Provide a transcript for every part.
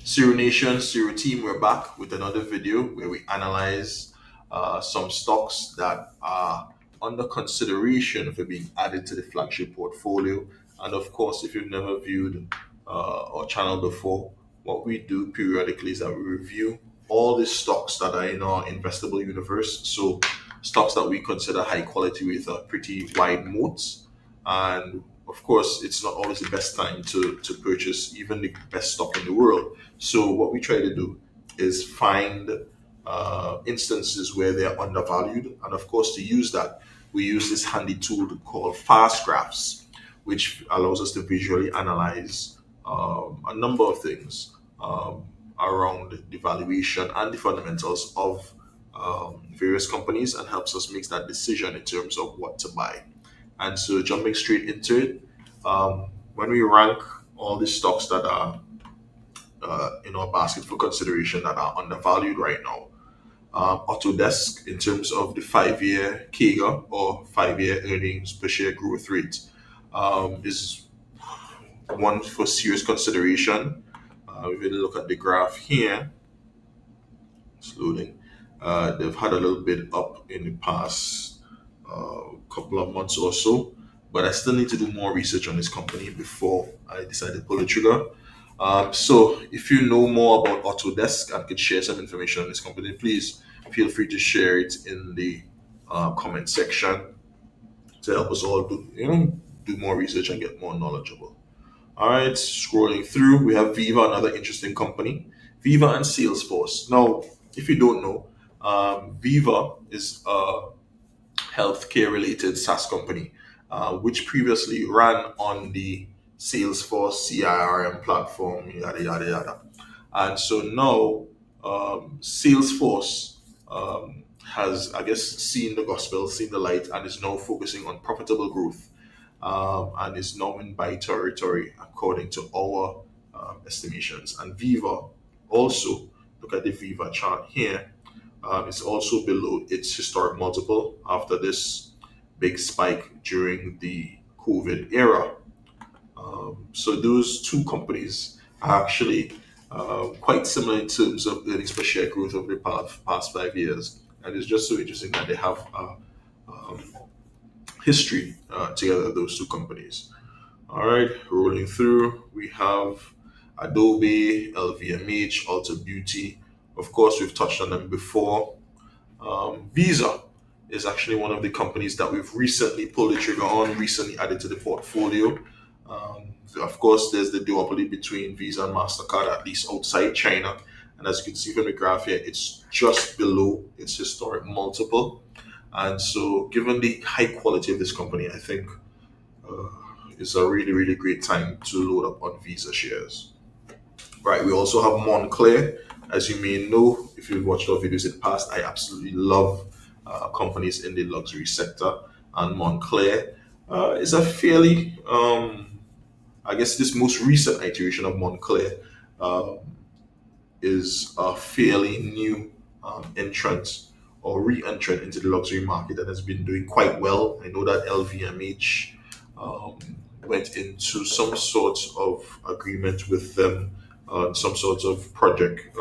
Zero Nation, Zero Team, we're back with another video where we analyze some stocks that are under consideration for being added to the flagship portfolio. And of course, if you've never viewed our channel before, what we do periodically is that we review all the stocks that are in our investable universe. So, stocks that we consider high quality with a pretty wide moats. And of course, it's not always the best time to purchase even the best stock in the world. So what we try to do is find instances where they're undervalued, and of course, to use that, we use this handy tool called FastGraphs, which allows us to visually analyze a number of things around the valuation and the fundamentals of various companies, and helps us make that decision in terms of what to buy. And so, jumping straight into it, when we rank all the stocks that are in our basket for consideration that are undervalued right now, Autodesk, in terms of the 5-year CAGR or 5-year earnings per share growth rate, is one for serious consideration. If you look at the graph here, it's loading. They've had a little bit up in the past couple of months or so, but I still need to do more research on this company before I decide to pull the trigger. So, if you know more about Autodesk and could share some information on this company, please feel free to share it in the comment section to help us all do more research and get more knowledgeable. All right, scrolling through, we have Viva, another interesting company. Viva and Salesforce. Now, if you don't know, Viva is a healthcare related SaaS company, which previously ran on the Salesforce CRM platform, yada, yada, yada. And so now Salesforce has, I guess, seen the gospel, seen the light, and is now focusing on profitable growth, and is now in buy territory according to our estimations. And Viva also, look at the Viva chart here, it's also below its historic multiple after this big spike during the COVID era. So those two companies are actually quite similar in terms of earnings per share growth over the past 5 years. And it's just so interesting that they have um, history together, those two companies. All right, rolling through, we have Adobe, LVMH, Ulta Beauty. Of course, we've touched on them before. Visa is actually one of the companies that we've recently pulled the trigger on, recently added to the portfolio. Of course, there's the duopoly between Visa and MasterCard, at least outside China. And as you can see from the graph here, it's just below its historic multiple. And so, given the high quality of this company, I think uh, it's a really, really great time to load up on Visa shares. Right, we also have Moncler. As you may know, if you've watched our videos in the past, I absolutely love companies in the luxury sector. And Moncler is a fairly, I guess, this most recent iteration of Moncler um, is a fairly new entrant or re-entrant into the luxury market that has been doing quite well. I know that LVMH um, went into some sort of agreement with them, some sort of project,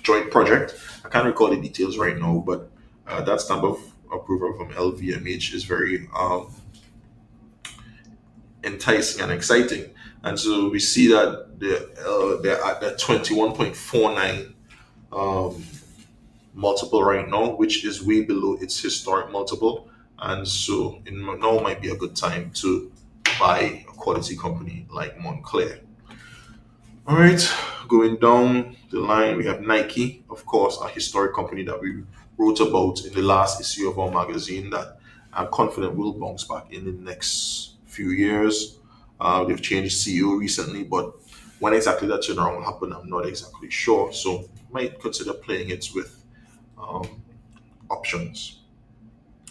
joint project. I can't recall the details right now, but that stamp of approval from LVMH is very enticing and exciting. And so we see that they're at the 21.49 um, multiple right now, which is way below its historic multiple. And so now might be a good time to buy a quality company like Montclair. All right, going down the line, we have Nike, of course, a historic company that we wrote about in the last issue of our magazine that I'm confident will bounce back in the next few years. They've changed CEO recently, but when exactly that turnaround will happen, I'm not exactly sure. So might consider playing it with um, options.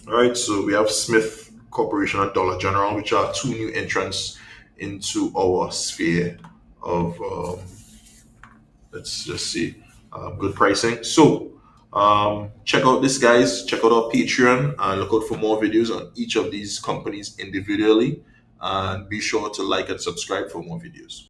All right, so we have Smith Corporation and Dollar General, which are two new entrants into our sphere of let's just see, good pricing. So check out this, guys. Check out our Patreon and look out for more videos on each of these companies individually. And be sure to like and subscribe for more videos.